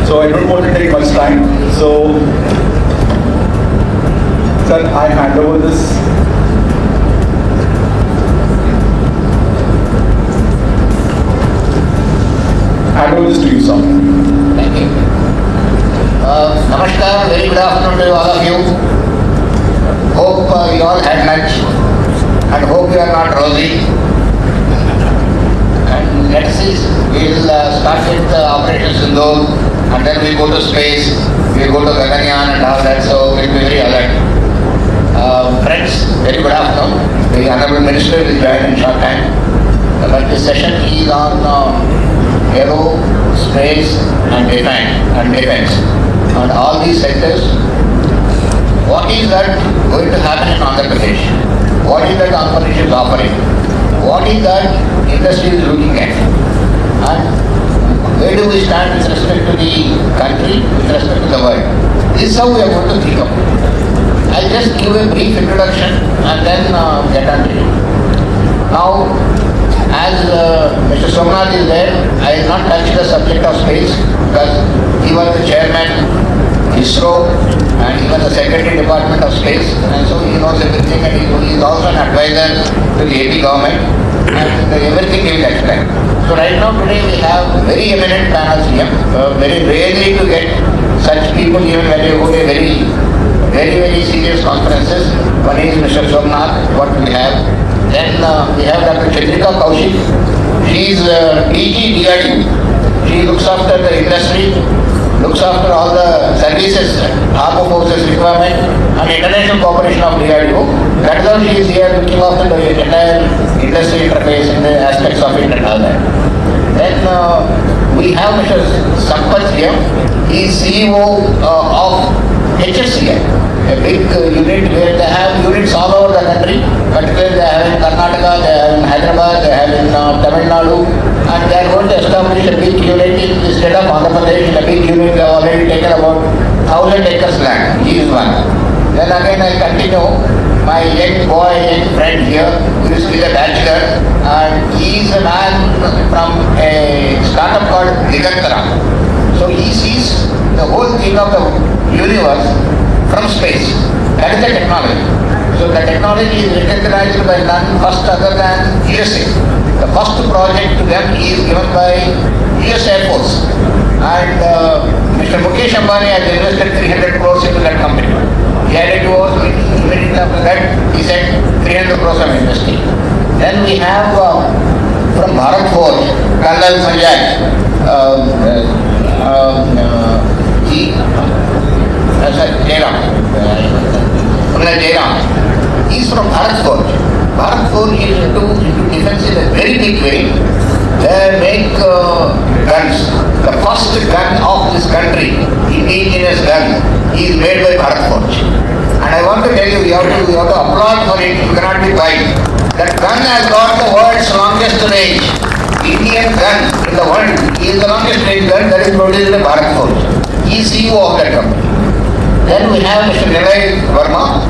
So I don't want to take much time. So, sir, I hand over this. Hand over this to you, sir. Thank you. Namaskar, very good afternoon to all of you. Hope you all had lunch and hope you are not rosy. And let's see, we'll start with Operation Sindoor and then we go to space, we go to Gaganyaan and all that, so we'll be very alert. Friends, very good afternoon. The Honorable Minister will join in short time. But this session is on aero, space and defense. And all these sectors, what is that going to happen in Andhra Pradesh? What is that Andhra Pradesh is offering? What is that industry is looking at? And where do we stand with respect to the country, with respect to the world? This is how we are going to think of it. I'll just give a brief introduction and then get on to it. Now, as Mr. Somnath is there, I will not touch the subject of space because he was the chairman ISRO and he was the secretary department of space and so he knows everything and he is also an advisor to the AP government and everything he will explain. So right now today we have very eminent panels here, very rarely to get such people even when you go to very serious conferences. One is Mr. Somnath, what we have. Then we have Dr. Chandrika Kaushik. She is DG DRDO. She looks after the industry, looks after all the services, armed forces requirement and international cooperation of DRDO. That is how she is here looking after the entire industry interface and the aspects of it and all that. Then we have Mr. Sampath here. He is CEO of HFCL, a big unit where they have units all over the country, particularly they have in Karnataka, they have in Hyderabad, they have in Tamil Nadu, and they are going to establish a big unit in the state of Andhra Pradesh. A big unit, they have already taken about 1,000 acres land. He is one. Then again I continue, my young boy, young friend here, who is still a bachelor, and he is a man from a startup called Digantara. So he sees the whole thing of the universe from space. That is the technology. So the technology is recognized by none first other than USA. The first project to them is given by US Air Force. And Mr. Mukesh Ambani has invested 300 crores into that company. He had it was immediately after that, he said 300 crores of investing. Then we have from Bharat Forge, Colonel Sanjay, Jairam. He is from Bharat Forge. Bharat Forge is into defense in a very big way. They make guns. The first gun of this country, indigenous gun, is made by Bharat Forge. And I want to tell you, you have to applaud for it. You cannot be quiet. That gun has got the world's longest range. Indian gun in the world is the longest range gun that is produced by Bharat Forge. He is CEO of that company. Then we have Mr. Nilay Verma,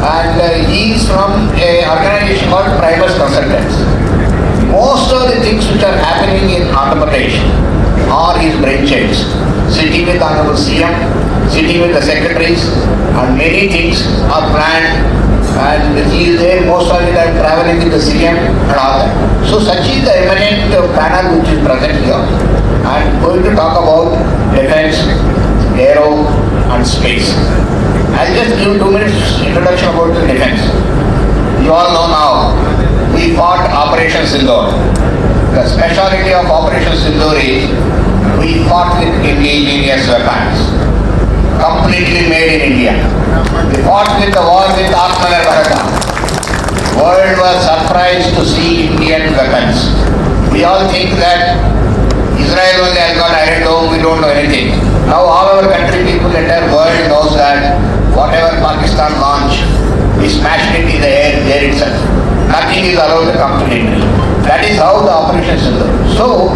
and he is from an organization called Primus Consultants. Most of the things which are happening in Andhra Pradesh are his brainchilds. Sitting with Honorable CM, sitting with the secretaries, and many things are planned. And he is there most of the time traveling with the CM and all that. So such is the eminent panel which is present here. I am going to talk about defense, aero and space. I'll just give 2 minutes introduction about the defense. You all know now, we fought Operation Sindoor. The speciality of Operation Sindoor is we fought with indigenous weapons, completely made in India. We fought with the war with Atmanirbharta. World was surprised to see Indian weapons. We all think that Israel only has got Iron Dome, we don't know anything. Now all our country people, the entire world knows that whatever Pakistan launched, we smashed it in the air there itself. Nothing is allowed to come to India. That is how the operation is done. So,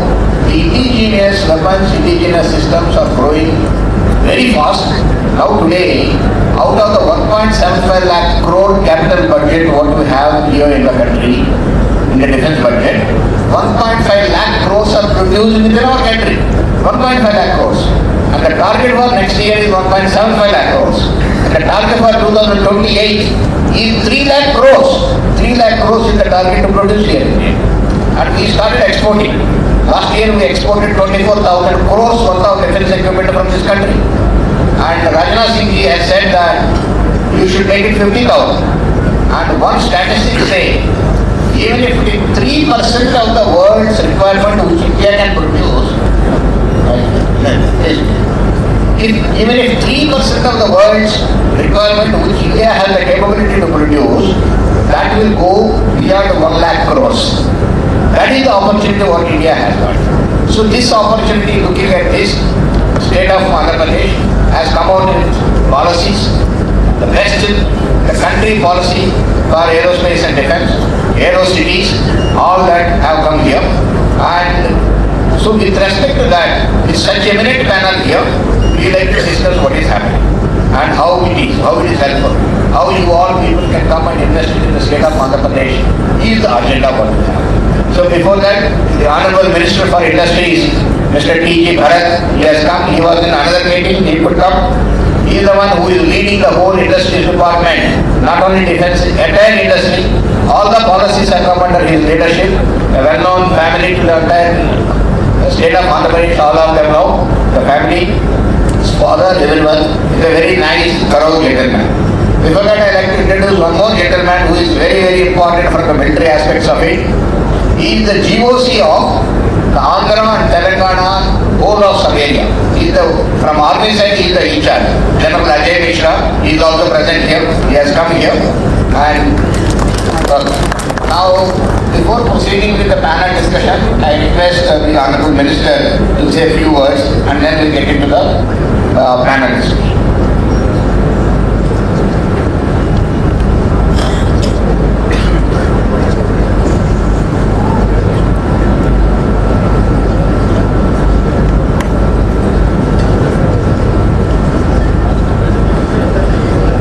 the indigenous weapons, indigenous systems are growing very fast. Now today, out of the 1.75 lakh crore capital budget what we have here in the country, in the defense budget, 1.5 lakh crores are produced within our country. 1.5 lakh crores. And the target for next year is 1.75 lakh crores. And the target for 2028 is 3 lakh crores. 3 lakh crores is the target to produce here in India. And we started exporting. Last year we exported 24,000 crores worth of defense equipment from this country. And Rajnath Singh ji has said that you should make it 50,000. And one statistic say, even if 3% of the world's requirement which India can produce, even if 3% of the world's requirement which India has the capability to produce, that will go beyond 1 lakh crores. That is the opportunity what India has got. So this opportunity, looking at this state of Andhra Pradesh, has come out in policies, the best in the country policy for aerospace and defense, aero cities, all that have come here. And so with respect to that, with such eminent panel here, we like to discuss what is happening and how it is helpful, how you all people can come and invest in the state of Andhra Pradesh is the agenda what we have. So before that, the Honorable Minister for Industries, Mr. T.G. Bharat, he has come, he was in another meeting, he could come. He is the one who is leading the whole industries department, not only defense, entire industry. All the policies have come under his leadership. A well-known family to the entire state of Andhra Pradesh, all of them know. The family, his father, everyone, is a very nice, thorough gentleman. Before that, I like to introduce one more gentleman who is very, very important for the military aspects of it. He is the GOC of the Andhra and Telangana whole of sub-area. From army side, he is the in charge. General Ajay Mishra, he is also present here. He has come here. And now, before proceeding with the panel discussion, I request the Honorable Minister to say a few words and then we get into the panel discussion.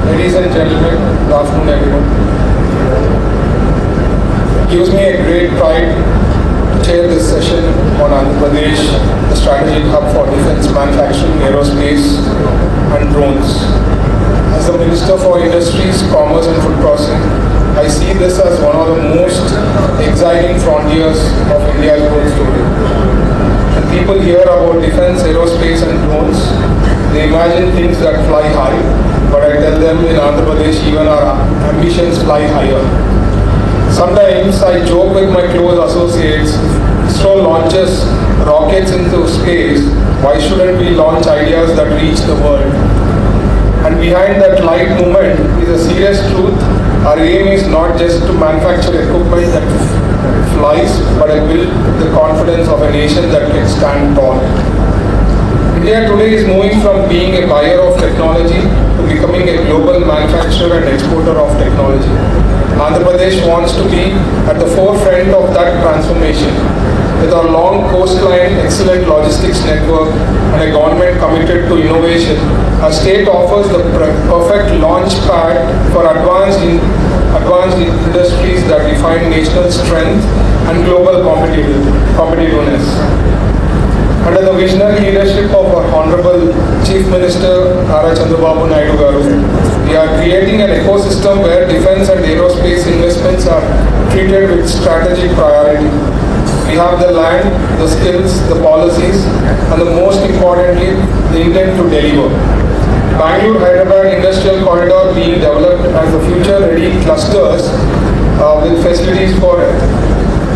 Ladies and gentlemen, good afternoon everyone. It gives me a great pride to chair this session on Andhra Pradesh, the strategic hub for defense manufacturing, aerospace and drones. As the Minister for Industries, Commerce and Food Processing, I see this as one of the most exciting frontiers of India's growth story. When people hear about defense, aerospace and drones, they imagine things that fly high, but I tell them in Andhra Pradesh even our ambitions fly higher. Sometimes I joke with my close associates, ISRO launches rockets into space, why shouldn't we launch ideas that reach the world? And behind that light movement is a serious truth. Our aim is not just to manufacture equipment that flies, but to build the confidence of a nation that can stand tall. India today is moving from being a buyer of technology to becoming a global manufacturer and exporter of technology. Andhra Pradesh wants to be at the forefront of that transformation. With our long coastline, excellent logistics network, and a government committed to innovation, our state offers the perfect launch pad for advanced industries that define national strength and global competitiveness. Under the visionary leadership of our Honorable Chief Minister Nara Chandrababu Naidu Garu, we are creating an ecosystem where defense and aerospace investments are treated with strategic priority. We have the land, the skills, the policies, and the most importantly, the intent to deliver. Bangalore-Hyderabad Industrial Corridor being developed as the future-ready clusters with facilities for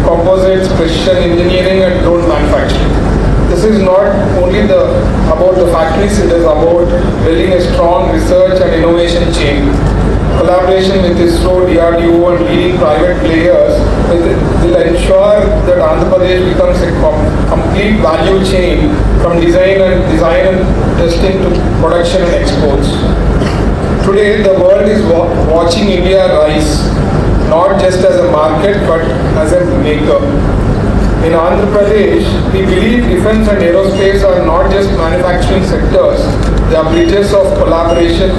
composites, precision engineering, and drone manufacturing. This is not only about the factories, it is about building a strong research and innovation chain. Collaboration with ISRO, DRDO and leading private players will ensure that Andhra Pradesh becomes a complete value chain from design and testing to production and exports. Today, the world is watching India rise, not just as a market but as a maker. In Andhra Pradesh, we believe defense and aerospace are not just manufacturing sectors, they are bridges of collaboration.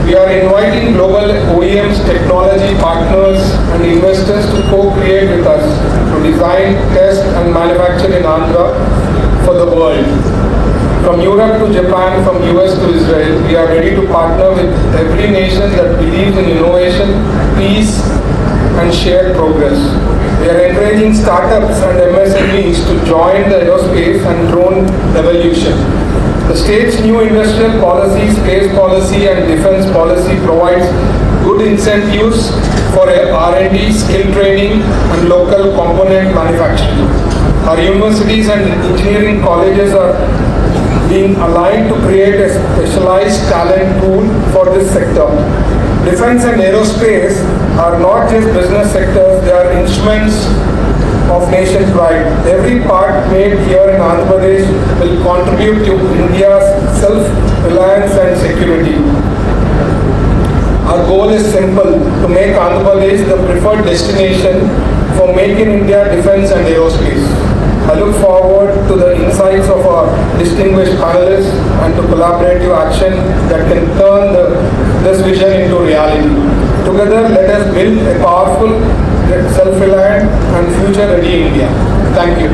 We are inviting global OEMs, technology partners and investors to co-create with us to design, test and manufacture in Andhra for the world. From Europe to Japan, from US to Israel, we are ready to partner with every nation that believes in innovation, peace, and shared progress. We are encouraging startups and MSMEs to join the aerospace and drone revolution. The state's new industrial policy, space policy, and defense policy provides good incentives for R&D, skill training, and local component manufacturing. Our universities and engineering colleges are being aligned to create a specialized talent pool for this sector. Defense and aerospace are not just business sectors, they are instruments of nation pride. Every part made here in Andhra Pradesh will contribute to India's self-reliance and security. Our goal is simple, to make Andhra Pradesh the preferred destination for Make in India defense and aerospace. I look forward to the insights of our distinguished panelists and to collaborative action that can turn this vision into reality. Together, let us build a powerful, self-reliant and future-ready India. Thank you.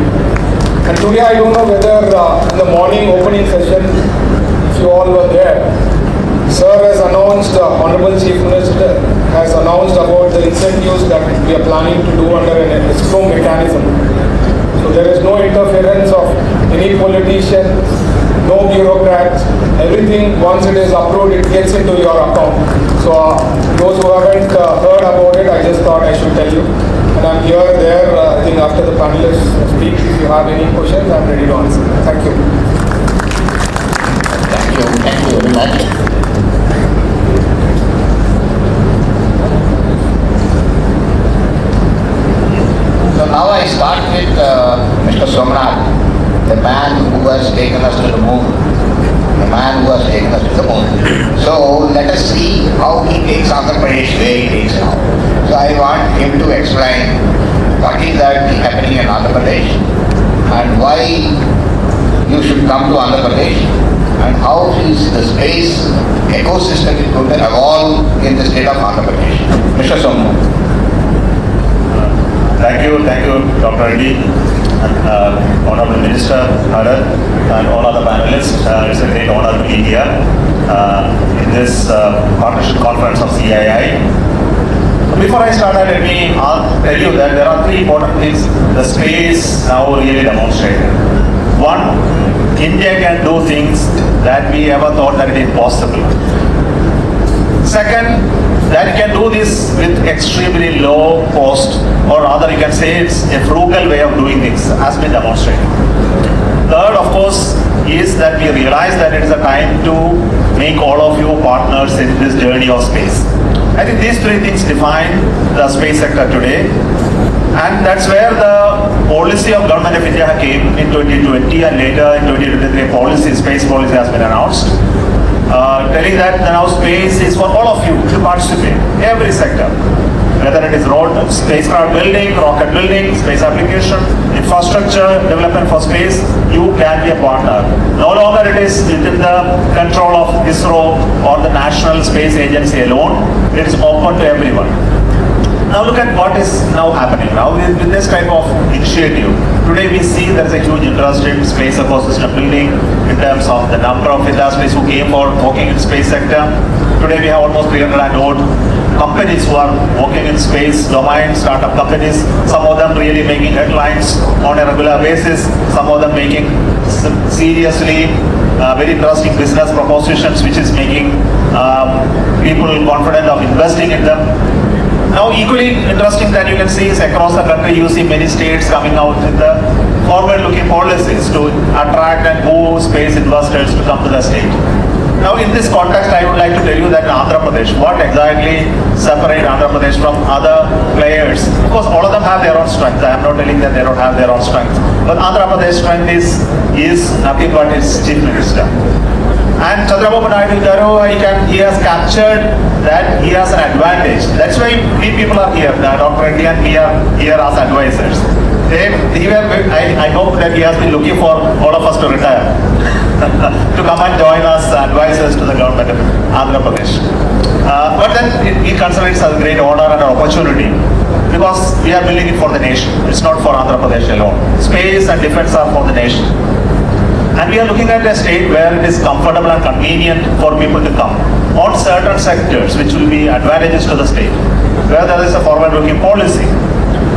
And today, I don't know whether in the morning opening session, if you all were there, Sir has announced, Honorable Chief Minister has announced about the incentives that we are planning to do under an escrow mechanism. So there is no interference of any politician, no bureaucrats. Everything, once it is approved, it gets into your account. So those who haven't heard about it, I just thought I should tell you. And I'm here, there, I think after the panelists speak, if you have any questions, I'm ready to answer. Thank you. Thank you very much. So now I start with Mr. Somnath, the man who has taken us to the moon. The man who has taken us to the moon. So let us see how he takes Andhra Pradesh where he takes now. So I want him to explain what is that happening in Andhra Pradesh and why you should come to Andhra Pradesh and how is the space ecosystem is going to evolve in the state of Andhra Pradesh. Mr. Somnath. Thank you, Dr. Reddy, and Honorable Minister Bharat, and all other panelists. It's a great honor to be here in this partnership conference of CII. Before I start, let me tell you that there are three important things the space now really demonstrated. One, India can do things that we ever thought that it is possible. Second, that you can do this with extremely low cost, or rather you can say it's a frugal way of doing things, has been demonstrated. Third, of course, is that we realize that it is a time to make all of you partners in this journey of space. I think these three things define the space sector today, and that's where the policy of Government of India came in 2020, and later in 2023 space policy has been announced. Telling that now space is for all of you to participate, every sector, whether it is road, spacecraft building, rocket building, space application, infrastructure, development for space, you can be a partner. No longer it is within the control of ISRO or the National Space Agency alone, it is open to everyone. Now look at what is now happening. Now with this type of initiative, today we see there is a huge interest in space ecosystem building in terms of the number of industries who came for working in space sector. Today we have almost 300 odd companies who are working in space domain, startup companies, some of them really making headlines on a regular basis, some of them making seriously very interesting business propositions which is making people confident of investing in them. Now equally interesting that you can see is across the country you see many states coming out with the forward-looking policies to attract and move space investors to come to the state. Now in this context I would like to tell you that in Andhra Pradesh, what exactly separates Andhra Pradesh from other players? Of course all of them have their own strength. I am not telling that they don't have their own strength. But Andhra Pradesh strength is nothing but its chief minister. And Chandrababu Naidu Garu, he has captured that he has an advantage. That's why we people are here. Dr. Reddy and we are here as advisors. I hope that he has been looking for all of us to retire to come and join us advisors to the government of Andhra Pradesh. But then we consider it as a great honor and an opportunity because we are building it for the nation. It's not for Andhra Pradesh alone. Space and defense are for the nation. And we are looking at a state where it is comfortable and convenient for people to come on certain sectors which will be advantageous to the state, where there is a forward-looking policy.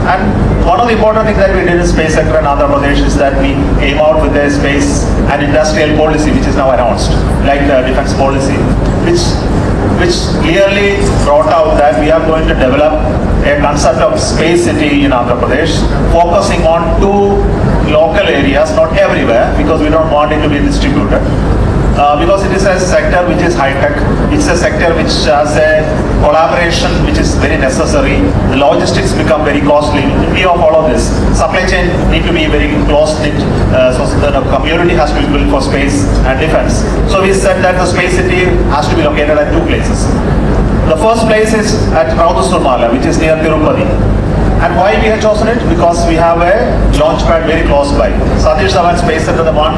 And one of the important things that we did in space sector in Andhra Pradesh is that we came out with a space and industrial policy which is now announced, like the defense policy, which clearly brought out that we are going to develop a concept of space city in Andhra Pradesh, focusing on 2 local areas, not everywhere, because we don't want it to be distributed. Because it is a sector which is high-tech, it's a sector which has a collaboration which is very necessary. The logistics become very costly. We all follow this. Supply chain need to be very close-knit, so the community has to be built for space and defense. So we said that the space city has to be located at 2 places. The first place is at Raudhusurmala, which is near Tirupati. And why we have chosen it? Because we have a launch pad very close by. Satish Dhawan Space Center, the one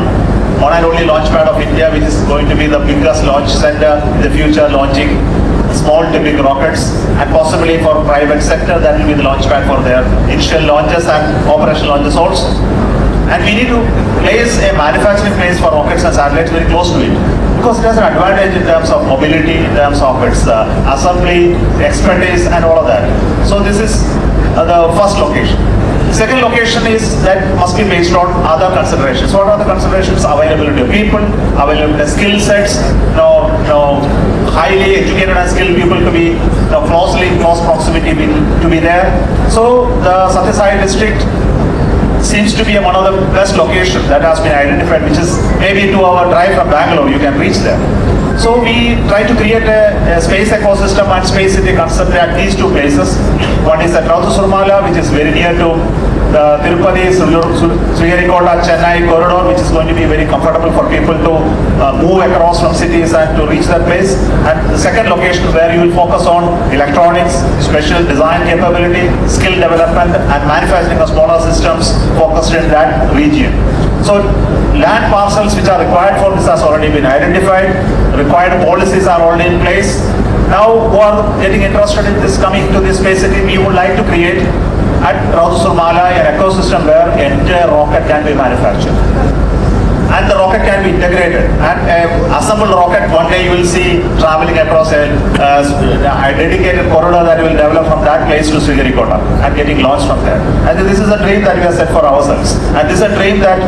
and only launch pad of India, which is going to be the biggest launch center in the future, launching small to big rockets, and possibly for private sector, that will be the launch pad for their initial launches and operational launches also. And we need to place a manufacturing place for rockets and satellites very close to it, because it has an advantage in terms of mobility, in terms of its assembly, expertise, and all of that. So this is the first location. Second location is that must be based on other considerations. What are the considerations? Availability of people, availability of skill sets, highly educated and skilled people to be close proximity to be there. So the Sathya Sai district seems to be one of the best locations that has been identified, which is maybe 2-hour drive from Bangalore, you can reach there. So we try to create a space ecosystem and space city concept at these 2 places. One is at Raudhusurmala, which is very near to the Tirupati, Sriharikota, Chennai corridor, which is going to be very comfortable for people to move across from cities and to reach that place. And the second location where you will focus on electronics, special design capability, skill development, and manufacturing of smaller systems focused in that region. So land parcels which are required for this has already been identified. Required policies are already in place. Now, who are getting interested in this, coming to this space city, we would like to create at Raudhusurmala an ecosystem where entire rocket can be manufactured. And the rocket can be integrated. And assembled rocket, one day you will see traveling across a dedicated corridor that will develop from that place to Sriharikota and getting launched from there. And this is a dream that we have set for ourselves. And this is a dream that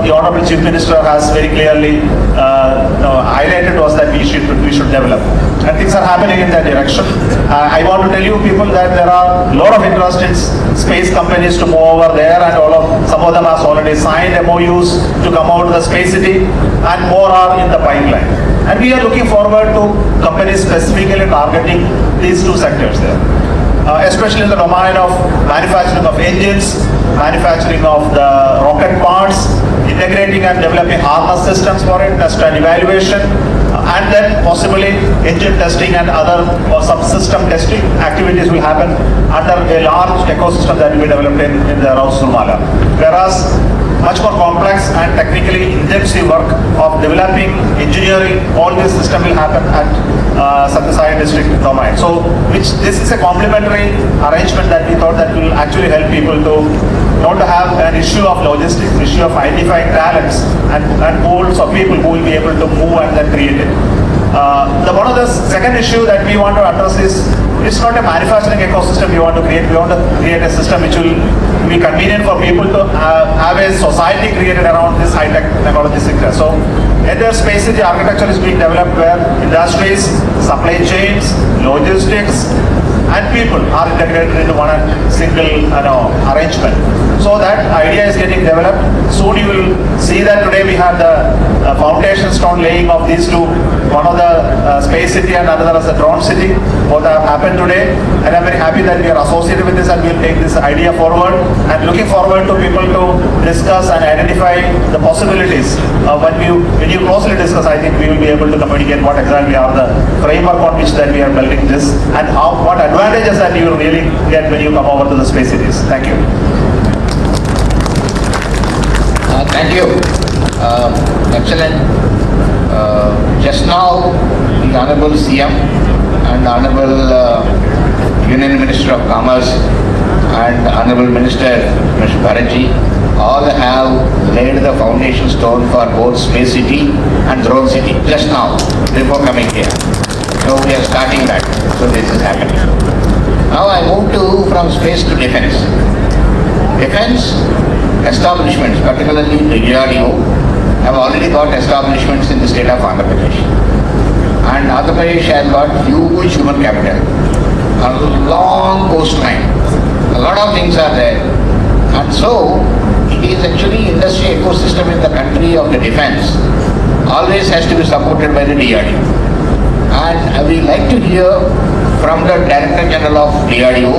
the Honorable Chief Minister has very clearly highlighted to us that we should develop. And things are happening in that direction. I want to tell you people that there are a lot of interest in space companies to move over there, and some of them has already signed MOUs to come out of the space city, and more are in the pipeline. And we are looking forward to companies specifically targeting these 2 sectors there. Especially in the domain of manufacturing of engines, manufacturing of the rocket parts, integrating and developing harness systems for it, test and evaluation, and then possibly engine testing and other subsystem testing activities will happen under a large ecosystem that will be developed in the Raudhusurmala. Whereas much more complex and technically intensive work of developing, engineering, all this system will happen at Sathya Sai district domain. So, this is a complementary arrangement that we thought that will actually help people to not to have an issue of logistics, issue of identifying talents and pools of people who will be able to move and then create it. One of the second issue that we want to address is, it's not a manufacturing ecosystem we want to create. We want to create a system which will be convenient for people to have a society created around this high-tech technology sector. So, entire space city architecture is being developed where industries, supply chains, logistics, and people are integrated into one single arrangement. So that idea is getting developed. Soon you will see that today we have the foundation stone laying of these 2. One of the space city and another is the drone city. Both have happened today, and I'm very happy that we are associated with this, and we'll take this idea forward, and looking forward to people to discuss and identify the possibilities. When you closely discuss, I think we will be able to communicate what exactly are the framework on which that we are building this, and what advantages that you will really get when you come over to the space cities. Thank you. Thank you. Excellent. Just now, the Honorable CM and the Honorable Union Minister of Commerce and the Honorable Minister, Mr. Bharatji, all have laid the foundation stone for both Space City and Drone City just now before coming here. So we are starting that. So this is happening. Now I move to from space to defense. Defense establishments, particularly the DRDO, have already got establishments in the state of Andhra Pradesh. And Andhra Pradesh has got huge human capital, a long coastline, a lot of things are there. And so, it is actually industry ecosystem in the country of the defense always has to be supported by the DRDO. And we like to hear from the Director General of DRDO,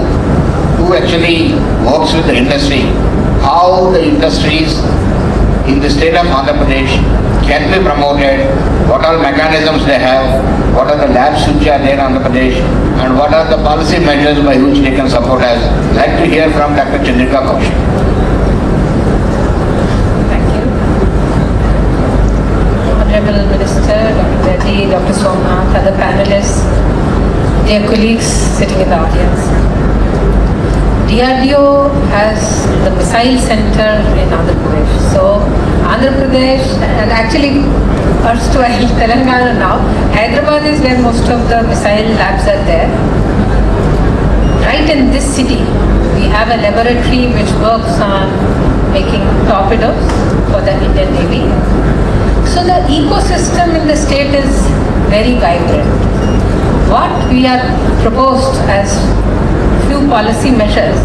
who actually works with the industry, how the industries in the state of Andhra Pradesh can be promoted, what all mechanisms they have, what are the labs which are there in Andhra Pradesh, and what are the policy measures by which they can support us. Like to hear from Dr. Chandrika Kaushik. Thank you. Honorable Minister, Dr. Reddy, Dr. Somnath, other panelists, dear colleagues sitting in the audience. DRDO has the missile center in Andhra Pradesh. So Andhra Pradesh, and actually erstwhile Telangana now, Hyderabad is where most of the missile labs are there. Right in this city, we have a laboratory which works on making torpedoes for the Indian Navy. So the ecosystem in the state is very vibrant. What we are proposed as few policy measures,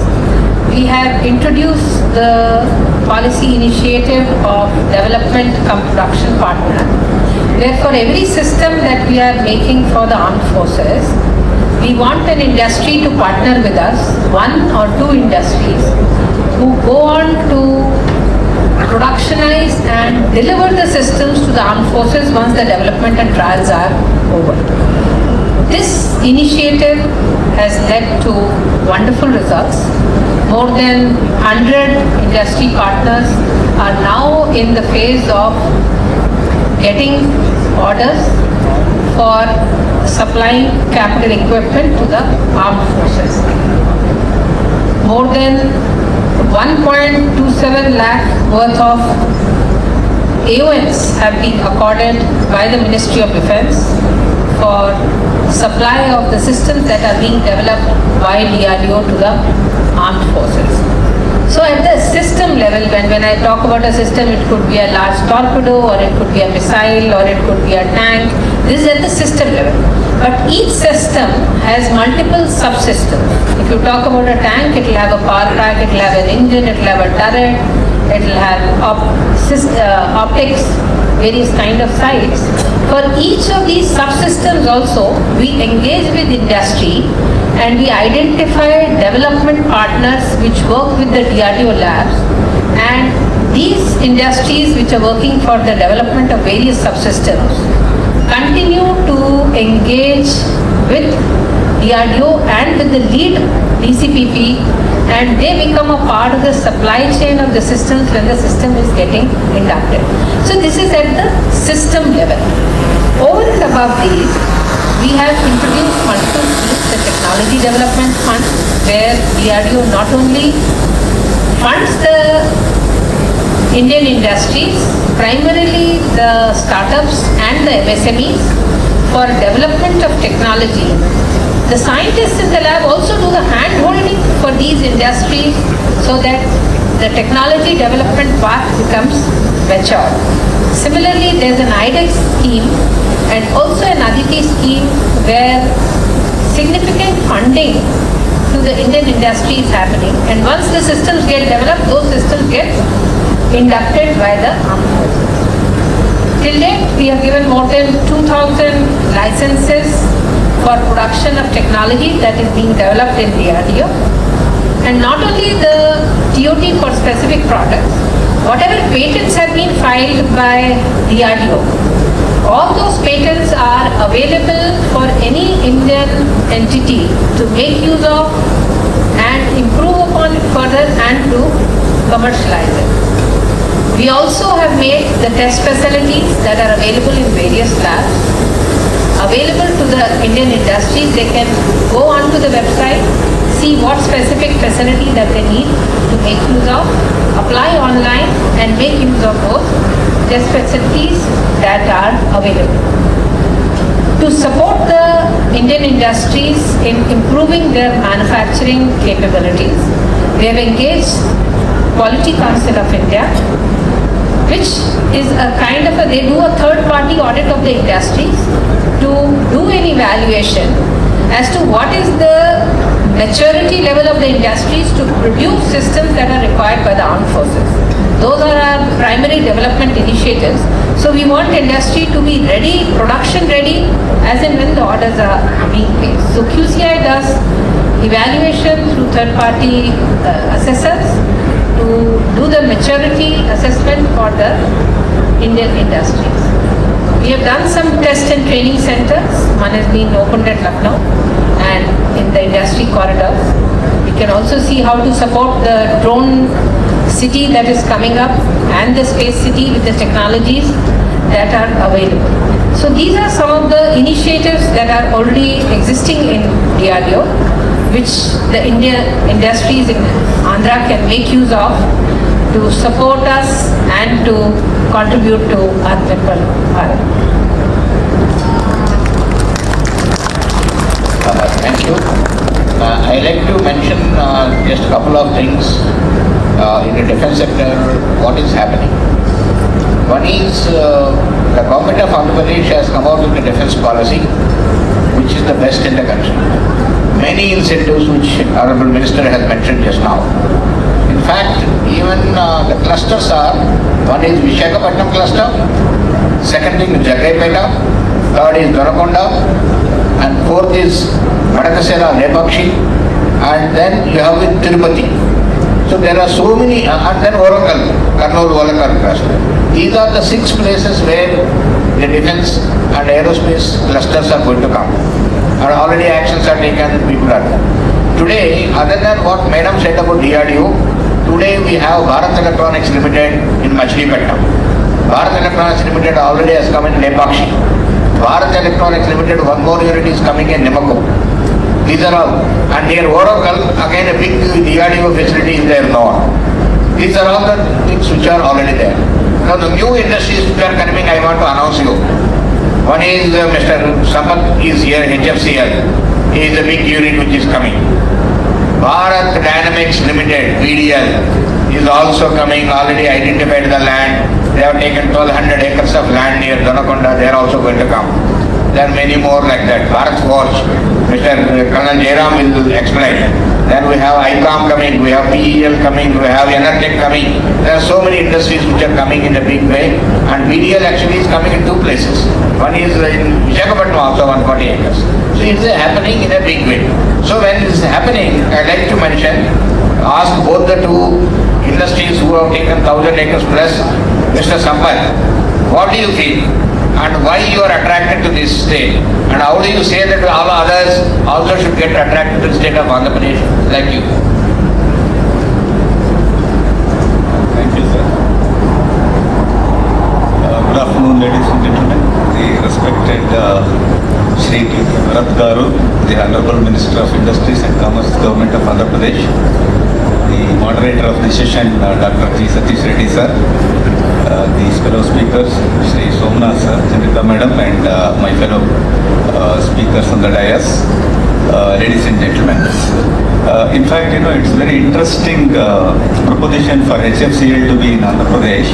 we have introduced the policy initiative of development cum production partner, where for every system that we are making for the armed forces, we want an industry to partner with us, one or two industries, who go on to productionize and deliver the systems to the armed forces once the development and trials are over. This initiative has led to wonderful results. More than 100 industry partners are now in the phase of getting orders for supplying capital equipment to the armed forces. More than 1.27 lakh worth of AONs have been accorded by the Ministry of Defence for supply of the systems that are being developed by DRDO to the armed forces. So at the system level, when I talk about a system, it could be a large torpedo, or it could be a missile, or it could be a tank. This is at the system level. But each system has multiple subsystems. If you talk about a tank, it will have a power pack, it will have an engine, it will have a turret, it will have optics, various kind of sites. For each of these subsystems also, we engage with industry and we identify development partners which work with the DRDO labs, and these industries which are working for the development of various subsystems continue to engage with DRDO and with the lead DCPP, and they become a part of the supply chain of the systems when the system is getting inducted. So this is at the system level. Over and above these, we have introduced multiple schemes, the Technology Development Fund, where DRDO not only funds the Indian industries, primarily the startups and the MSMEs, for development of technology. The scientists in the lab also do the hand-holding for these industries so that the technology development path becomes mature. Similarly, there is an IDEX scheme and also an Aditi scheme where significant funding to the Indian industry is happening, and once the systems get developed, those systems get inducted by the armed forces. Till date, we have given more than 2,000 licenses for production of technology that is being developed in DRDO. And not only the TOT for specific products, whatever patents have been filed by DRDO, all those patents are available for any Indian entity to make use of and improve upon it further and to commercialize it. We also have made the test facilities that are available in various labs available to the Indian industries. They can go onto the website, see what specific facility that they need to make use of, apply online and make use of those test facilities that are available. To support the Indian industries in improving their manufacturing capabilities, we have engaged Quality Council of India, which is a kind of they do a third-party audit of the industries to do an evaluation as to what is the maturity level of the industries to produce systems that are required by the armed forces. Those are our primary development initiatives. So we want industry to be ready, production ready, as and when the orders are being placed. So QCI does evaluation through third-party assessors to do the maturity assessment for the Indian industries. We have done some test and training centers. One has been opened at Lucknow and in the industry corridors. We can also see how to support the drone city that is coming up and the space city with the technologies that are available. So these are some of the initiatives that are already existing in DRDO, which the Indian industries in Andhra can make use of to support us and to contribute to Atmanirbhar Bharat. Thank you. I like to mention just a couple of things in the defense sector, what is happening. One is the government of Andhra Pradesh has come out with a defense policy which is the best in the country. Many incentives which Honorable Minister has mentioned just now. In fact, even the clusters are, one is Visakhapatnam cluster, second thing is Jagaipeta, third is Donakonda, and fourth is Madakasera, Lepakshi, and then you have in Tirupati. So there are so many, and then Oracle, Karnool Volakar cluster. These are the 6 places where the defense and aerospace clusters are going to come. And already actions are taken, people are there. Today, other than what Madam said about DRDO, today we have Bharat Electronics Limited in Machilipatnam. Bharat Electronics Limited already has come in Lepakshi. Bharat Electronics Limited, one more unit is coming in Nimako. These are all. And near Oracle, again a big DRDO facility is there now. These are all the things which are already there. Now the new industries which are coming, I want to announce you. One is Mr. Sampath is here, HFCL. He is a big unit which is coming. Bharat Dynamics Limited, BDL, is also coming, already identified the land. They have taken 1200 acres of land near Donakonda, they are also going to come. There are many more like that. Bharat Forge, Mr. Colonel Jairam will explain. Then we have ICOM coming, we have PEL coming, we have Enertech coming. There are so many industries which are coming in a big way. And BDL actually is coming in 2 places. One is in Visakhapatnam, also 140 acres. So it is happening in a big way. So when this is happening, I like to mention, ask both the 2 industries who have taken 1000 acres plus, Mr. Sampath, what do you feel? And why you are attracted to this state? And how do you say that all others also should get attracted to the state of Andhra Pradesh like you? Thank you, sir. Good afternoon, ladies and gentlemen. The respected Shri T. Bharat Garu, the Honorable Minister of Industries and Commerce, Government of Andhra Pradesh, the moderator of the session, Dr. G. Satish Reddy, sir, these fellow speakers, Shri Somnath sir, Chandrika madam, and my fellow speakers on the dais, ladies and gentlemen. In fact, it's very interesting proposition for HFCL to be in Andhra Pradesh.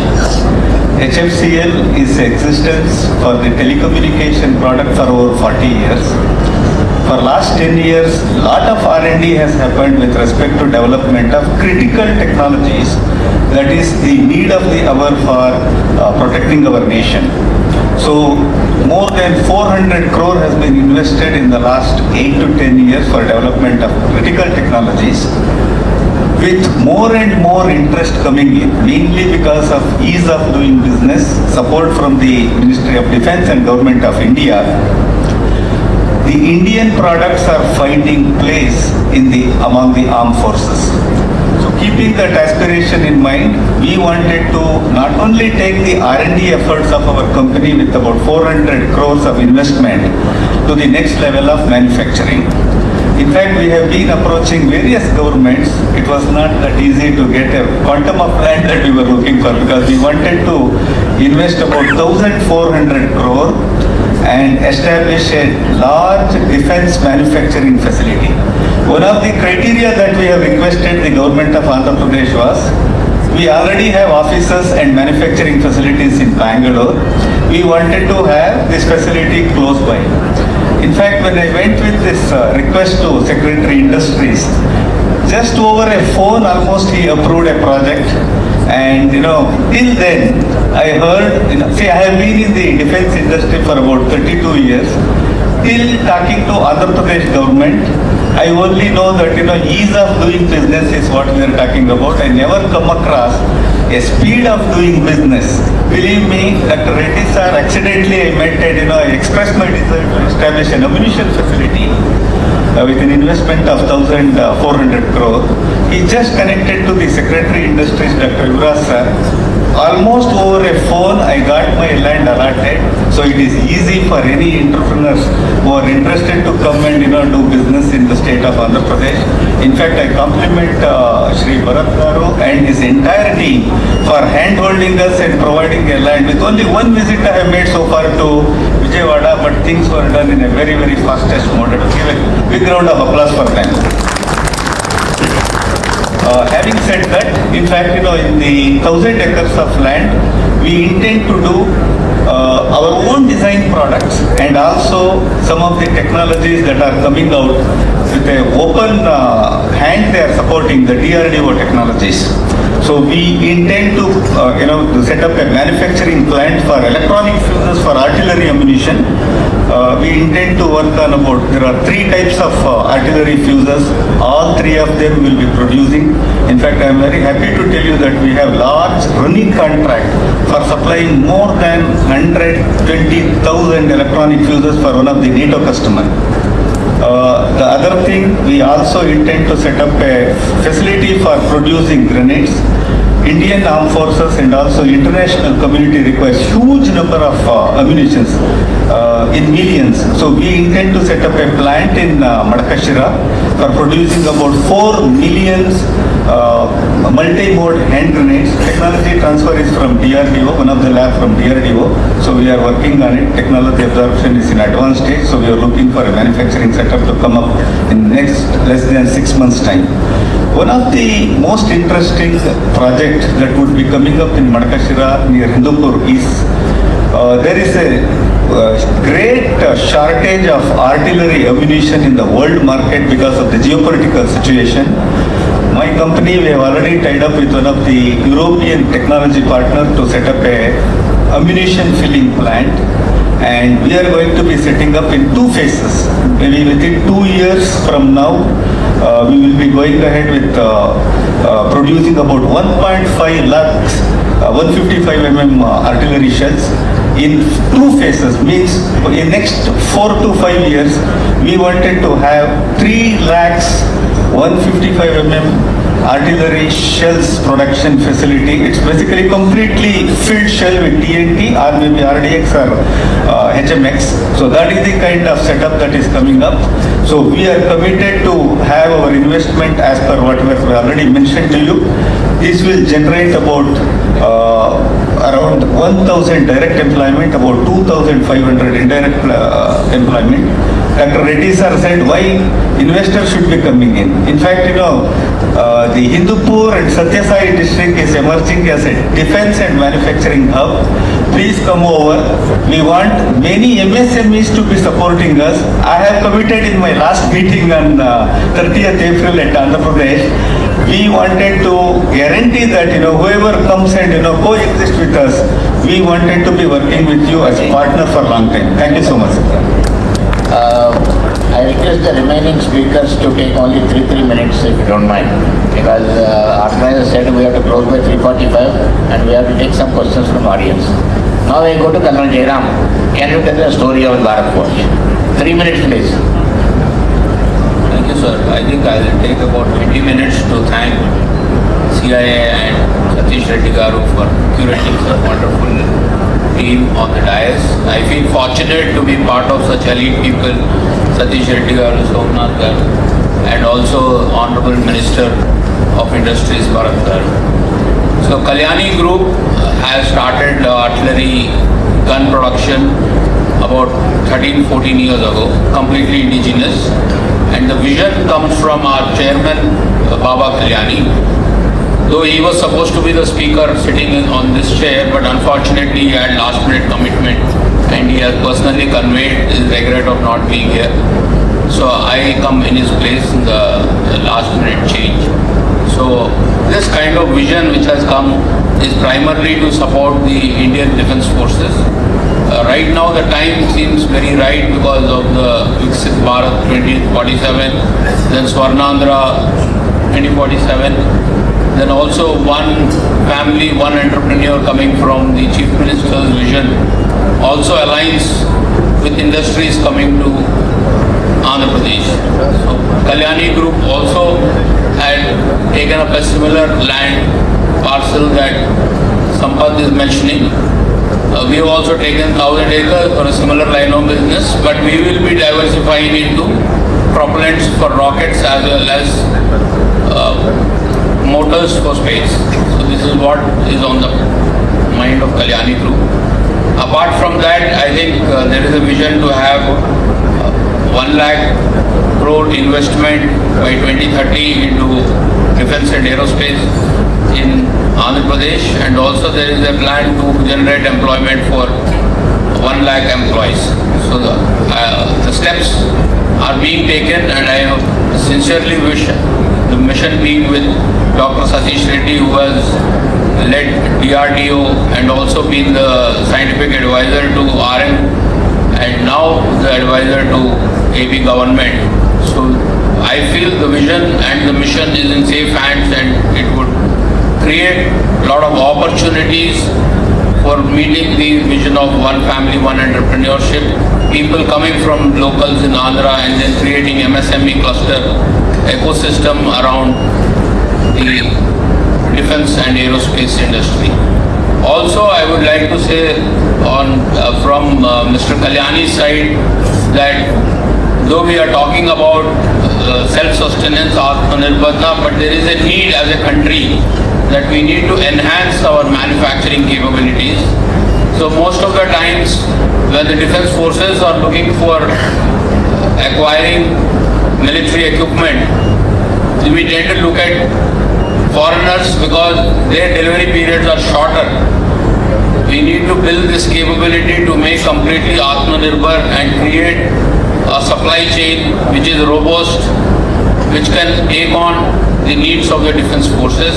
HFCL is existence for the telecommunication product for over 40 years. For last 10 years, lot of R&D has happened with respect to development of critical technologies that is the need of the hour for protecting our nation. So more than 400 crore has been invested in the last 8 to 10 years for development of critical technologies, with more and more interest coming in, mainly because of ease of doing business, support from the Ministry of Defence and Government of India. The Indian products are finding place among the armed forces. So keeping that aspiration in mind, we wanted to not only take the R&D efforts of our company with about 400 crores of investment to the next level of manufacturing. In fact, we have been approaching various governments. It was not that easy to get a quantum of land that we were looking for because we wanted to invest about 1,400 crore and establish a large defense manufacturing facility. One of the criteria that we have requested the government of Andhra Pradesh was, we already have offices and manufacturing facilities in Bangalore. We wanted to have this facility close by. In fact, when I went with this request to Secretary Industries, just over a phone almost he approved a project. And till then I heard, see, I have been in the defense industry for about 32 years. Till talking to Andhra Pradesh government, I only know that ease of doing business is what we are talking about. I never come across a speed of doing business. Believe me, Dr. Reddy sir, accidentally I met I expressed my desire to establish an ammunition facility with an investment of 1,400 crore. He just connected to the Secretary Industries, Dr. Yuvraj sir. Almost over a phone, I got my land allotted. So it is easy for any entrepreneurs who are interested to come and do business in the state of Andhra Pradesh. In fact, I compliment Shri Bharat Garu and his entire team for hand-holding us and providing a land. With only one visit I have made so far to Vijayawada, but things were done in a very, very fastest mode. To give a big round of applause for them. Having said that, in fact, in the 1,000 acres of land, we intend to do our own design products and also some of the technologies that are coming out with an open hand. They are supporting the DRDO technologies. So we intend to, to set up a manufacturing plant for electronic fuses for artillery ammunition. We intend to work on there are 3 types of artillery fuses. All 3 of them will be producing. In fact, I am very happy to tell you that we have large running contract for supplying more than 120,000 electronic fuses for one of the NATO customers. The other thing, we also intend to set up a facility for producing grenades. Indian Armed Forces and also international community requires huge number of ammunitions in millions. So we intend to set up a plant in Madakashira for producing about 4 million multi-mode hand grenades. Technology transfer is from DRDO, one of the lab from DRDO. So we are working on it. Technology absorption is in advanced stage. So we are looking for a manufacturing setup to come up in next less than 6 months time. One of the most interesting projects that would be coming up in Madakashira near Hindupur is there is a great shortage of artillery ammunition in the world market because of the geopolitical situation. My company, we have already tied up with one of the European technology partners to set up a ammunition filling plant. And we are going to be setting up in 2 phases. Maybe within 2 years from now, we will be going ahead with producing about 1.5 lakhs 155 mm artillery shells in 2 phases. Means in next 4 to 5 years, we wanted to have 3 lakhs 155 mm artillery shells production facility. It's basically completely filled shell with TNT or maybe RDX or HMX. So that is the kind of setup that is coming up. So we are committed to have our investment as per what we already mentioned to you. This will generate about around 1,000 direct employment, about 2,500 indirect employment. Dr. Reddy sir said why investors should be coming in. In fact, the Hindupur and Satya Sai district is emerging as a defense and manufacturing hub. Please come over. We want many MSMEs to be supporting us. I have committed in my last meeting on 30th April at Andhra Pradesh. We wanted to guarantee that whoever comes and coexist with us, we wanted to be working with you as a partner for a long time. Thank you so much. I request the remaining speakers to take only 3 minutes if you don't mind, because organizer said we have to close by 3:45 and we have to take some questions from audience. Now I go to Colonel Jairam. Can you tell the story of Bharat Forge? 3 minutes please. Thank you, sir. I think I will take about 20 minutes to thank CIA and Satish Reddy Garu for curating such wonderful team on the dais. I feel fortunate to be part of such elite people, Satish Reddy Garu, Somnath Garu, and also Honorable Minister of Industries Bharat Garu. So Kalyani Group has started artillery gun production about 13-14 years ago, completely indigenous, and the vision comes from our chairman Baba Kalyani. Though he was supposed to be the speaker sitting on this chair, but unfortunately he had last minute commitment and he has personally conveyed his regret of not being here. So I come in his place in the last minute change. So this kind of vision which has come is primarily to support the Indian Defence Forces. Right now the time seems very right because of the Viksit Bharat 2047, then Swarnandhra 2047. Then also one family, one entrepreneur coming from the Chief Minister's vision also aligns with industries coming to Andhra Pradesh. So Kalyani Group also had taken up a similar land parcel that Sampath is mentioning. We have also taken 1,000 acres for a similar line of business, but we will be diversifying into propellants for rockets as well as motors for space. So this is what is on the mind of Kalyani Group. Apart from that, I think there is a vision to have 1 lakh crore investment by 2030 into defense and aerospace in Andhra Pradesh, and also there is a plan to generate employment for 1 lakh employees. So the steps are being taken, and I sincerely wish the mission being with Dr. Satish Reddy, who has led DRDO and also been the scientific advisor to RM and now the advisor to AB government. So I feel the vision and the mission is in safe hands, and it would create a lot of opportunities for meeting the vision of one family, one entrepreneurship, people coming from locals in Andhra and then creating MSME cluster ecosystem around the defense and aerospace industry. Also, I would like to say from Mr. Kalyani's side that though we are talking about self-sustenance, Atmanirbharta, but there is a need as a country that we need to enhance our manufacturing capabilities. So most of the times when the defense forces are looking for acquiring military equipment, we tend to look at foreigners because their delivery periods are shorter. We need to build this capability to make completely Atmanirbhar and create a supply chain which is robust, which can take on the needs of the defense forces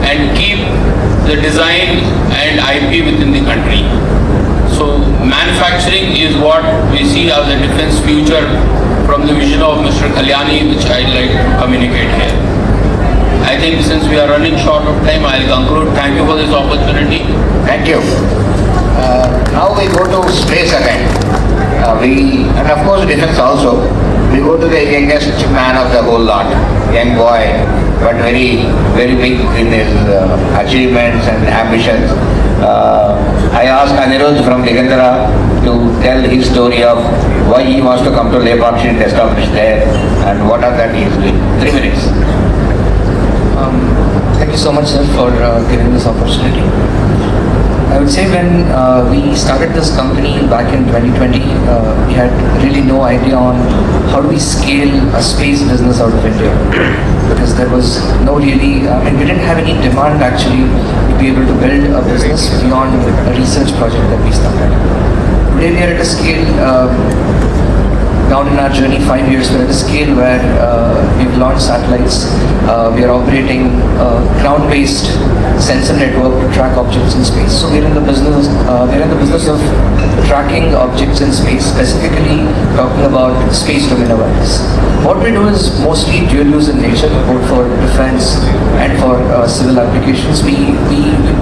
and keep the design and IP within the country. So manufacturing is what we see as a defense future from the vision of Mr. Kalyani, which I'd like to communicate here. I think since we are running short of time, I'll conclude. Thank you for this opportunity. Thank you. Now we go to space again. And of course defense also. We go to the youngest man of the whole lot, young boy, but very, very big in his achievements and ambitions. I asked Anirudh from Ligandhara to tell his story of why he wants to come to Lepak and establish there and what are that he is doing. 3 minutes. Thank you so much, sir, for giving this opportunity. I would say when we started this company back in 2020, we had really no idea on how do we scale a space business out of India, because there was no really, we didn't have any demand actually to be able to build a business beyond a research project that we started. Today we are at a scale, down in our journey 5 years, we're at a scale where we've launched satellites, we are operating ground-based sensor network to track objects in space. So we're in the business of tracking objects in space, specifically talking about space domain awareness. What we do is mostly dual use in nature, both for defense and for civil applications. We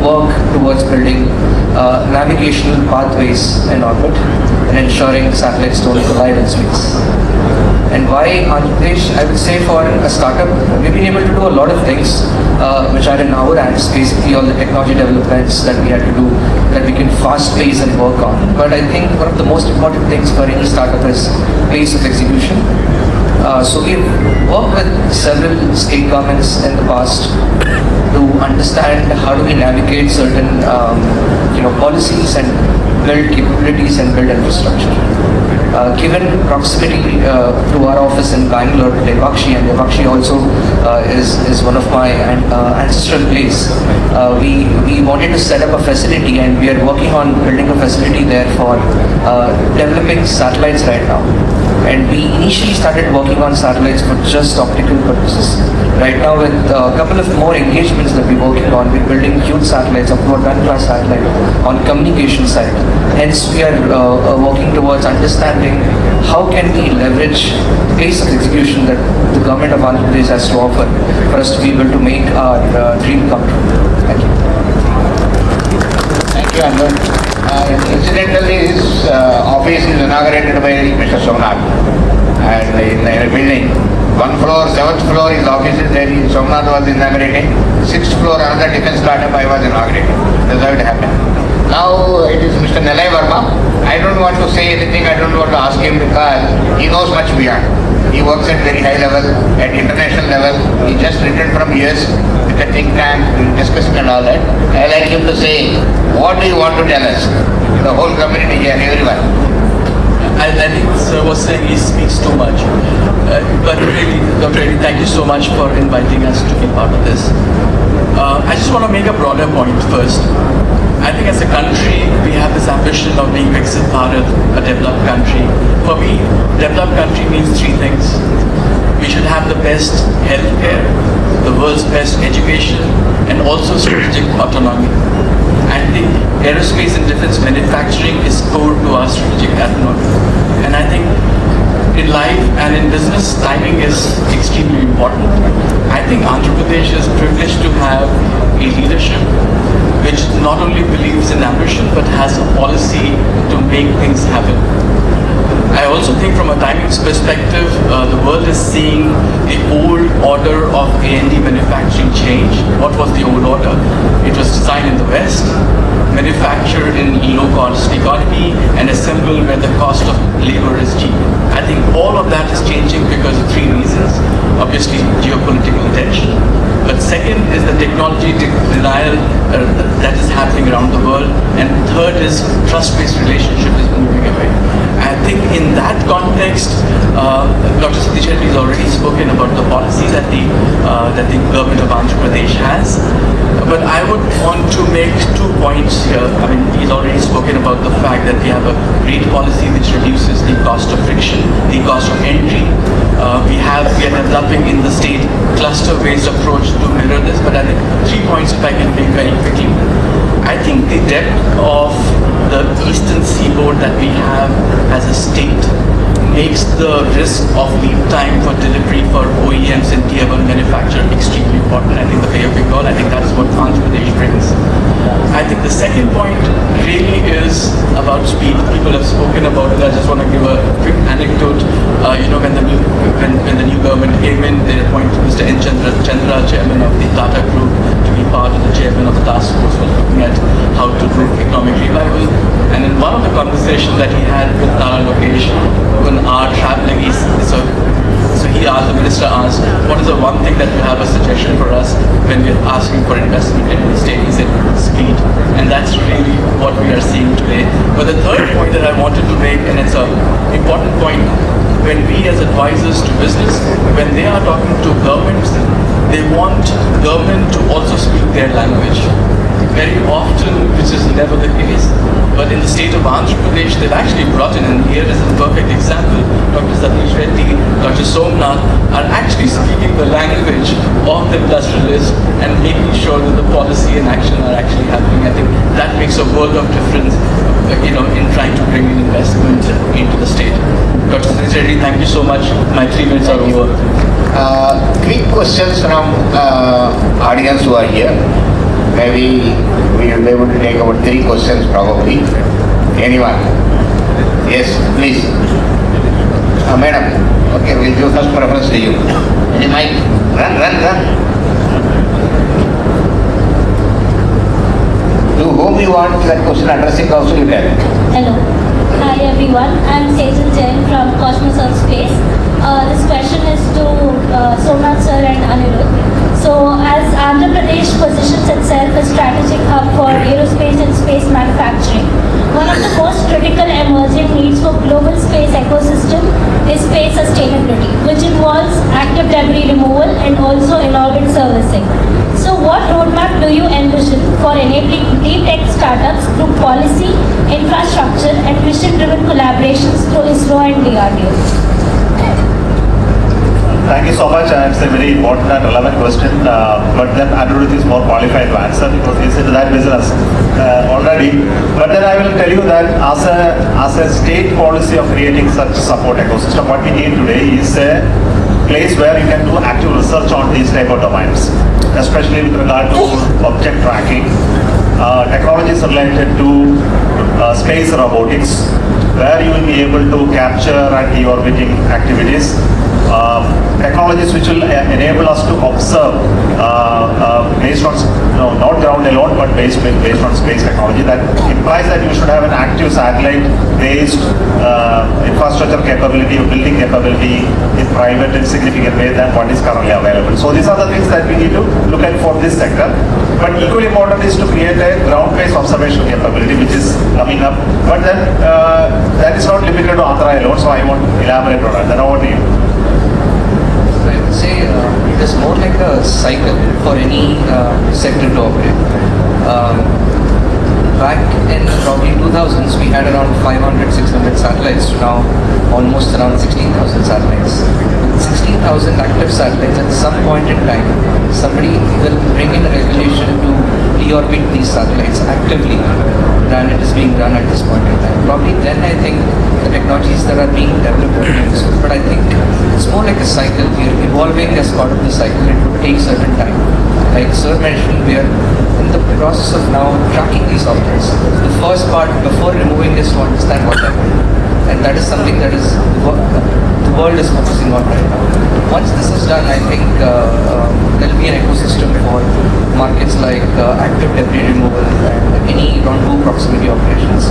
work towards building navigational pathways in orbit and ensuring satellites don't collide in space. And why Andhra Pradesh? I would say for a startup, we've been able to do a lot of things which are in our hands, basically all the technology developments that we had to do that we can fast pace and work on. But I think one of the most important things for any startup is pace of execution. So we've worked with several state governments in the past to understand how do we navigate certain policies and build capabilities and build infrastructure. Given proximity to our office in Bangalore, Devakshi, and Devakshi also is one of my ancestral place, we wanted to set up a facility, and we are working on building a facility there for developing satellites right now. And we initially started working on satellites for just optical purposes. Right now, with a couple of more engagements that we're working on, we're building huge satellites, up to a ton-class satellite on communication side. Hence, we are working towards understanding how can we leverage the pace of execution that the government of Andhra Pradesh has to offer for us to be able to make our dream come true. Thank you. Thank you, Anand. Incidentally, his office is inaugurated by Mr. Somnath, and in a building. 1 floor, 7th floor, his office is there. Somnath was inaugurating. 6th floor, another defense startup I was inaugurating. That's how it happened. Now it is Mr. Nilay Verma. I don't want to say anything. I don't want to ask him because he knows much beyond. He works at very high level, at international level. He just returned from US with a think tank, discussing and all that. I like him to say, what do you want to tell us? The whole community here, everyone. I think Sir was saying he speaks too much. But really, Dr. Reddy, thank you so much for inviting us to be part of this. I just want to make a broader point first. I think as a country, we have this ambition of being Viksit Bharat, a developed country. For me, developed country means 3 things. We should have the best healthcare, the world's best education, and also strategic autonomy. I think aerospace and defense manufacturing is core to our strategic autonomy. And I think in life and in business, timing is extremely important. I think Andhra Pradesh is privileged to have a leadership which not only believes in ambition but has a policy to make things happen. I also think from a timing perspective, the world is seeing the old order of A&D manufacturing change. What was the old order? It was designed in the West, manufactured in low-cost economy, and assembled where the cost of labor is cheap. I think all of that is changing because of 3 reasons. Obviously, geopolitical tension. But second is the technology denial that is happening around the world. And third is trust-based relationship is moving away. I think in that context, Dr. Satish Reddy has already spoken about the policy that the government of Andhra Pradesh has. But I would want to make 2 points here. I mean, he's already spoken about the fact that we have a great policy which reduces the cost of friction, the cost of entry. We are developing in the state cluster-based approach to mirror this. But I think 3 points if I can make very quickly. I think the depth of the eastern seaboard that we have as a state makes the risk of lead time for delivery for OEMs and Tier 1 manufacturer extremely important. I think the Bay of Bengal, I think that is what Andhra Pradesh brings. I think the second point really is about speed. People have spoken about it. I just want to give a quick anecdote. When the new government came in, they appointed Mr. N. Chandra, chairman of the Tata Group, to be part of the chairman of the task force for looking at how to do economic revival. And in one of the conversations that he had with Nara Lokesh, when our traveling, so he asked, the minister asked, what is the one thing that you have a suggestion for us when we're asking for investment in the state? He said, speed. And that's really what we are seeing today. But the third point that I wanted to make, and it's an important point, when we as advisors to business, when they are talking to governments, they want government to also speak their language. Very often, which is never the case. But in the state of Andhra Pradesh, they've actually brought in, and here is a perfect example, Dr. Satish Reddy, Dr. Somnath are actually speaking the language of the industrialists and making sure that the policy and action are actually happening. I think that makes a world of difference, in trying to bring in investment into the state. Dr. Satish Reddy, thank you so much. My 3 minutes are over. Quick questions from audience who are here. Maybe we will be able to take about 3 questions probably. Anyone? Yes, please. Madam. Okay, we'll give first preference to you. Any mic? Run. To whom you want that question addressing also you tell. Hello. Hi everyone. I'm Sejal Jain from Cosmos Earth Space. This question is to Somnath sir and Anirudh. So, as Andhra Pradesh positions itself as strategic hub for aerospace and space manufacturing, one of the most critical emerging needs for global space ecosystem is space sustainability, which involves active debris removal and also in-orbit servicing. So, what roadmap do you envision for enabling deep tech startups through policy, infrastructure, and mission-driven collaborations through ISRO and DRDO? Thank you so much, and it's a very important and relevant question. But then Anirudh is more qualified to answer because he's into that business already. But then I will tell you that as a state policy of creating such support ecosystem, what we need today is a place where you can do active research on these type of domains, especially with regard to object tracking, technologies related to space robotics, where you will be able to capture and deorbiting activities. Technologies which will enable us to observe based on not ground alone but based on space technology. That implies that you should have an active satellite based infrastructure capability or building capability in private in significant way than what is currently available. So these are the things that we need to look at for this sector. But equally important is to create a ground-based observation capability which is coming up. But then that is not limited to Andhra alone, so I won't elaborate on that. Then over to you. I would say it is more like a cycle for any sector to operate. Back in probably 2000s, we had around 500, 600 satellites to now almost around 16,000 satellites. With 16,000 active satellites, at some point in time, somebody will bring in a regulation to deorbit these satellites actively than it is being done at this point in time. Probably then I think the technologies that are being developed are useful, but I think it's more like a cycle. We are evolving as part of the cycle. It would take certain time. Like Sir mentioned, we are in the process of now tracking these objects. The first part before removing is to understand what they are. And that is something that is the world is focusing on right now. Once this is done, I think there will be an ecosystem for markets like active debris removal and any rendezvous proximity operations.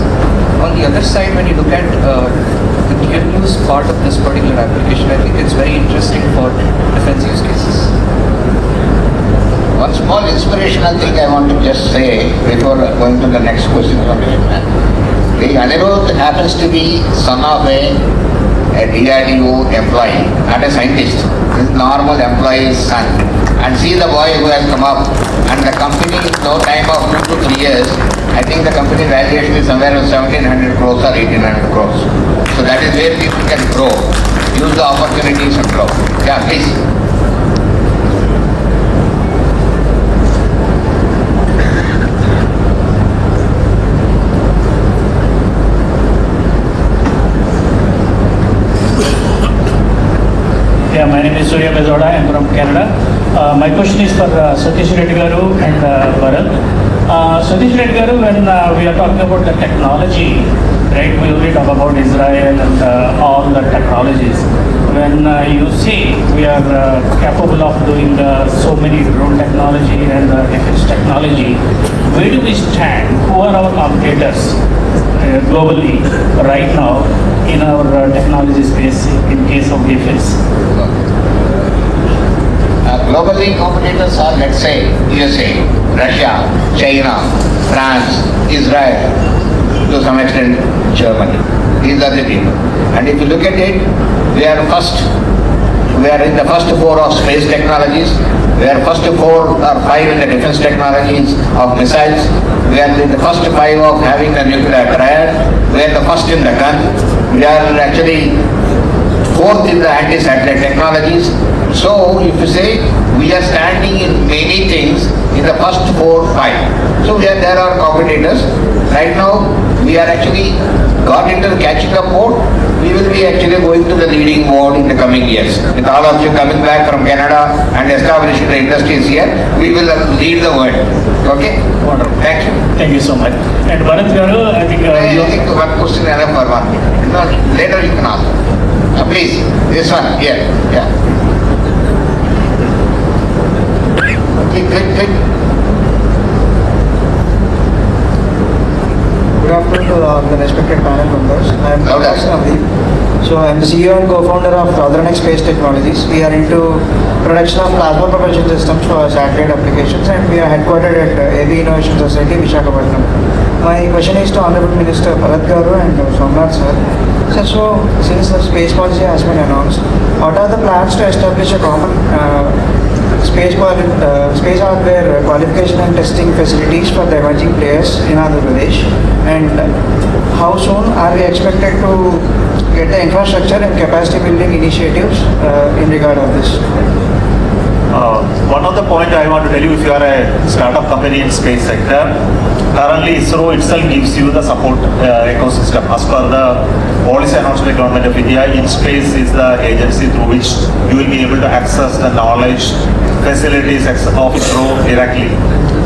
On the other side, when you look at the dual use part of this particular application, I think it's very interesting for defense use cases. One small inspirational thing I want to just say before going to the next question from the man. The Anirudh happens to be son of a DRDO employee, not a scientist. His normal employee's son. And see the boy who has come up. And the company, in no time of 2 to 3 years, I think the company valuation is somewhere around 1,700 crores or 1,800 crores. So that is where people can grow. Use the opportunities and grow. Yeah, please. Yeah, my name is Surya Bezoda. I am from Canada. My question is for Satish Reddy Garu and Bharat. Satish Reddy Garu, when we are talking about the technology, right, we only talk about Israel and all the technologies. When you say we are capable of doing so many drone technology and defense technology, where do we stand? Who are our competitors globally right now in our technology space in case of defense? Globally, competitors are, let's say, USA, Russia, China, France, Israel, to some extent Germany. These are the people. And if you look at it, we are in the first 4 of space technologies. We are first 4 or 5 in the defense technologies of missiles. We are in the first 5 of having the nuclear triad. We are the first in the gun. We are actually 4th in the anti-satellite technologies. So if you say we are standing in many things in the first 4, 5. So there are competitors. Right now we are actually got into the catching up mode. We will be actually going to the leading mode in the coming years. With all of you coming back from Canada and establishing the industries here, we will lead the world. Okay? Wonderful. Thank you. Thank you so much. And Bharat Garu, I think I think one question enough for 1 minute. No, later you can ask. Please, this one here. Yeah. Click. Good afternoon to the respected panel members. I am Louder. Prakash Navdeep. So I am the CEO and co-founder of Adranex Space Technologies. We are into production of plasma propulsion systems for satellite applications, and we are headquartered at AB Innovation Society, Visakhapatnam. My question is to Honorable Minister Bharat Garu and Somnath sir. So since the space policy has been announced, what are the plans to establish a common space hardware qualification and testing facilities for the emerging players in Andhra Pradesh? And how soon are we expected to get the infrastructure and capacity building initiatives in regard of this? One of the point I want to tell you, if you are a startup company in space sector, currently ISRO itself gives you the support ecosystem. As per the policy announced by the Government of India, InSpace is the agency through which you will be able to access the knowledge facilities of ISRO directly.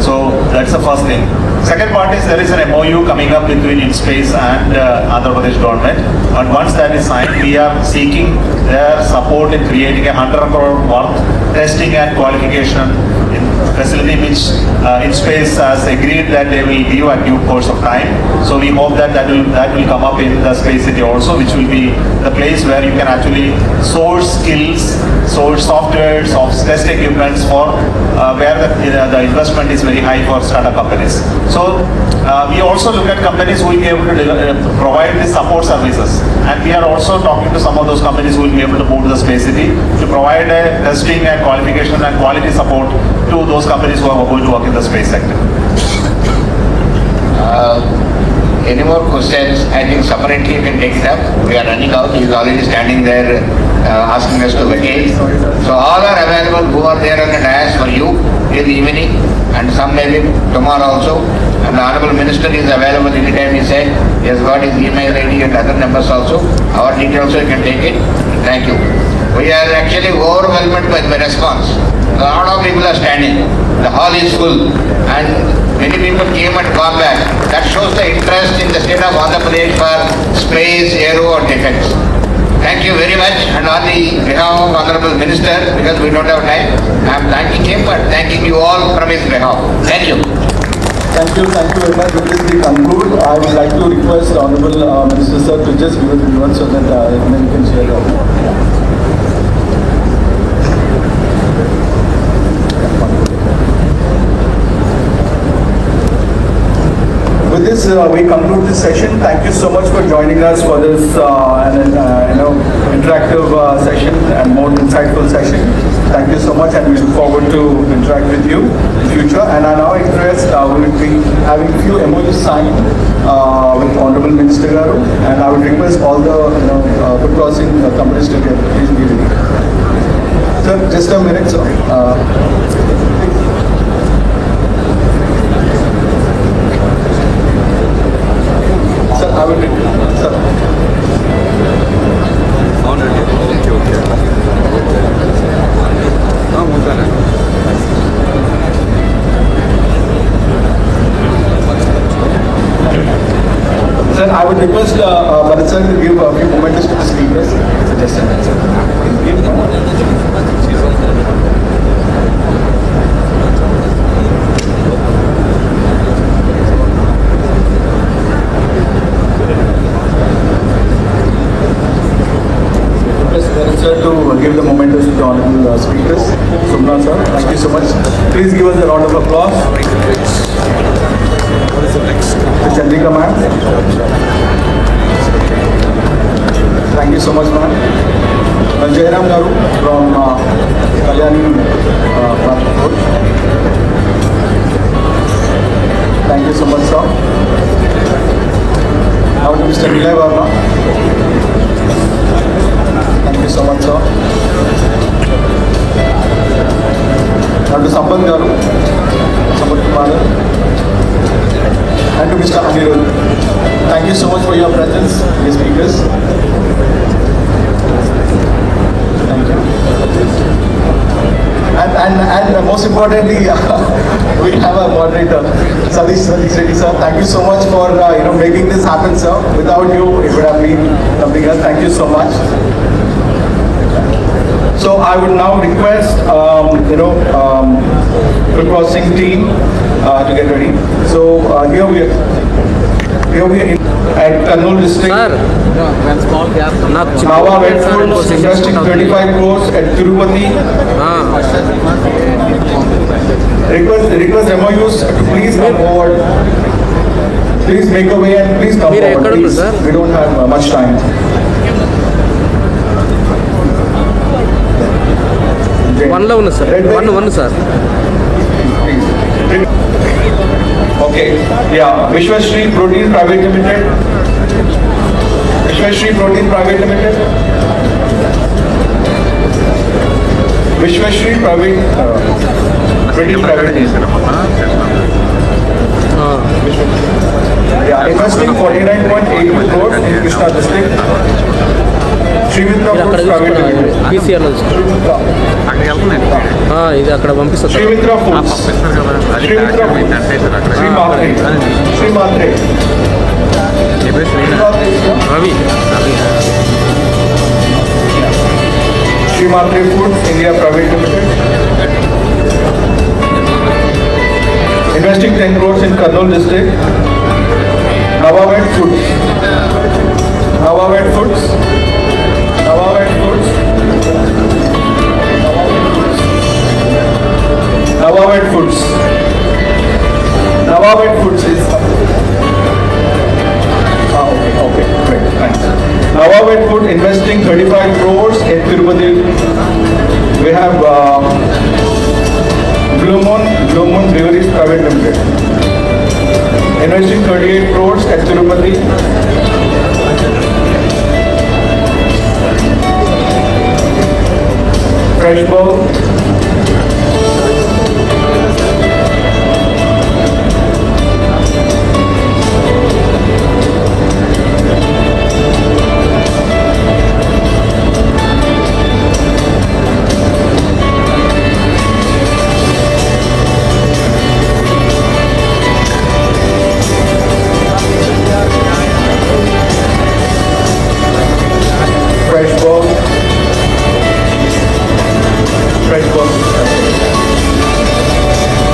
So that's the first thing. Second part is there is an MOU coming up between InSpace and Andhra Pradesh government, and once that is signed, we are seeking their support in creating a 100 crore worth testing and qualification facility which InSpace has agreed that they will give at due course of time. So we hope that that will come up in the Space City also, which will be the place where you can actually source skills, source software, test equipments for where the investment is very high for startup companies. So we also look at companies who will be able to provide the support services, and we are also talking to some of those companies who will be able to move to the Space City to provide a testing and qualification and quality support to those companies who are going to work in the space sector. Any more questions? I think separately you can take it up. We are running out. He is already standing there asking us to vacate. So all are available who are there on the dais for you till evening, and some maybe tomorrow also. And the Honorable Minister is available anytime he said. He has got his email ID and other numbers also. Our details also you can take it. Thank you. We are actually overwhelmed by the response. A lot of people are standing. The hall is full, and many people came and gone back. That shows the interest in the state of Andhra Pradesh for space, aero, and defense. Thank you very much, and on the behalf of Honorable Minister, because we don't have time, I am thanking him, but thanking you all from his behalf. Thank you. Thank you very much. With this we conclude. I would like to request the Honorable Minister Sir to just give us the nuance so that then you can share your With this, we conclude this session. Thank you so much for joining us for this interactive session and more insightful session. Thank you so much, and we look forward to interact with you in future. And I now request we will be having a few MOUs signed with Honorable Minister Garu, and I would request all the food crossing companies to please be ready. Sir, just a minute, sir. Sir, I will sir. Sir, I would request Bharat sir to give a few moments to the speakers. Just a minute, sir. Sir, to give the momentous to the honorable speakers. Somnath sir, thank you so much. Please give us a round of applause. What is the next? The Chandrika ma'am. Thank you so much, ma'am. Jairam Garu from Kalyani Transport. Thank you so much, sir. Now to Mr. Nilay Verma. Thank you so much, sir. Now to Sampan Garu, Sampan Kumar, and to Mr. Anirudh. Thank you so much for your presence, dear speakers. Thank you. And most importantly, we have a moderator, Satish Reddy sir. Thank you so much for making this happen, sir. Without you, it would have been something else. Thank you so much. So I would now request, food crossing team to get ready. So here we are. at Kannur district. Nava Wet Foods investing 35 crores at Tirupati. Request MOUs to please come forward. Please make a way and please come forward. Please. We don't have much time. One sir. Okay, yeah, Vishwashree Protein Private Limited. Vishwashree Protein Private Limited. Vishwashree Protein Private Limited. Yeah, investing 49.82 crores in Krishna district. Srimitra Foods Private Limited. ఇది అక్కడ పంపిస్తా Srimitra Foods. Srimitra Foods. Sri Matre. Sri Matre. Ravi Sri Matre Foods India Private Limited. Investing 10 crores in Kurnool district. Navavet Foods. Navavet Foods. Navavet Foods. Navavet Foods. Navavet Foods is. Okay, great, thanks. Navavet Food investing 35 crores in Tirupati. We have Blue Moon Breweries Private Limited. Investing 38 crores at Tirupati. Fresh Bowl. Fresh Bowl. Fresh Bowl.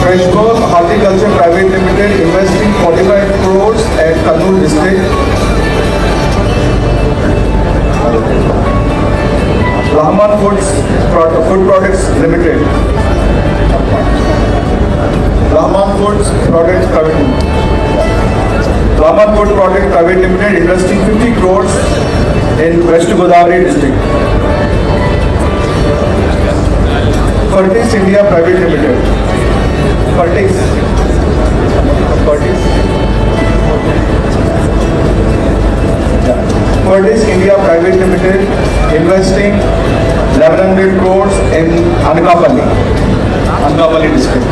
Fresh Bowl Horticulture Private Limited investing 45 crores at Kannur district. Rahman Food Products Limited. Rahman Foods Products Private Limited. Rahman Food Products Private Limited investing 50 crores in West Godavari district. Fertis India Private Limited. Fertis. Fertis India Private Limited investing 1100 crores in Anakapalli district.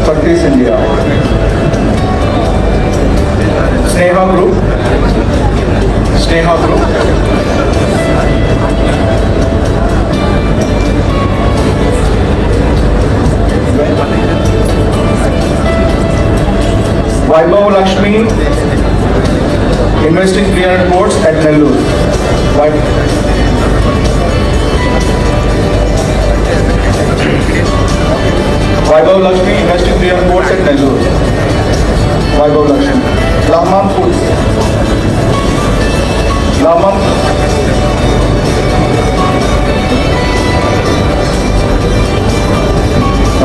Fertis India. Sneha Group. Vaibhav Lakshmi investing 300 crores at Nellore. Vaibhav Lakshmi investing 300 crores at Nellore. Vaibhav Lakshmi. Rahman Foods. Rahman.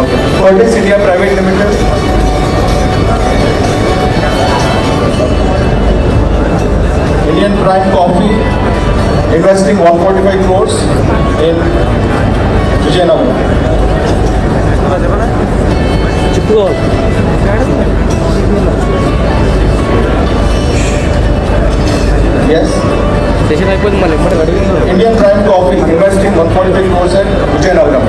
Okay. Fertis India Private Limited. Indian Prime Coffee investing 145 crores in Vijayanagara. Yes. Indian Prime Coffee investing 145 crores at Vijayanagara.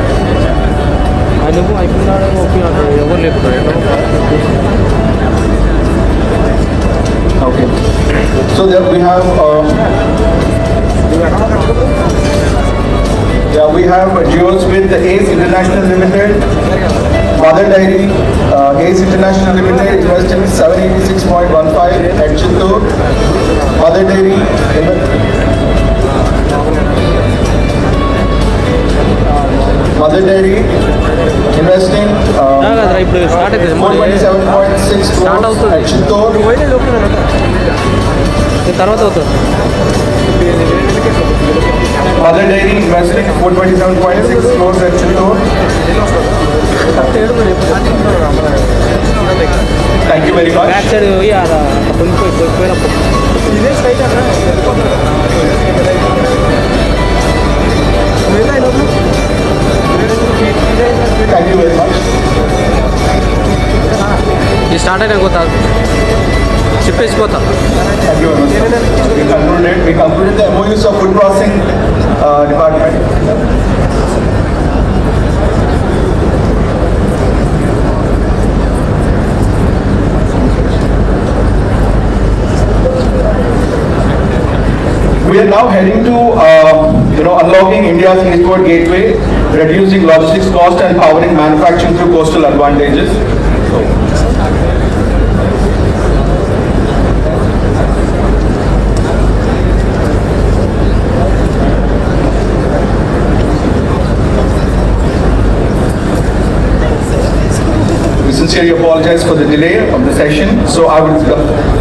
Okay. So there we have Jewels with the Ace International Limited, Mother Dairy, Ace International Limited investing 786.15 at Chittoor. Mother Dairy investing 427.6 start crores అవుతుంది at Chittor. తర్వాత అవుతుంది Mother Dairy investing 427.6 crores at Chittor. Thank you very much. Back side పోయి అలా పోయినప్పుడు Thank you very much. ఇది start అయినా పోతా చెప్పేసి పోతా Thank you very much. We concluded the MOUs of food processing department. We are now heading to, unlocking India's eastward gateway, reducing logistics cost and powering manufacturing through coastal advantages. We sincerely apologize for the delay of the session. So I will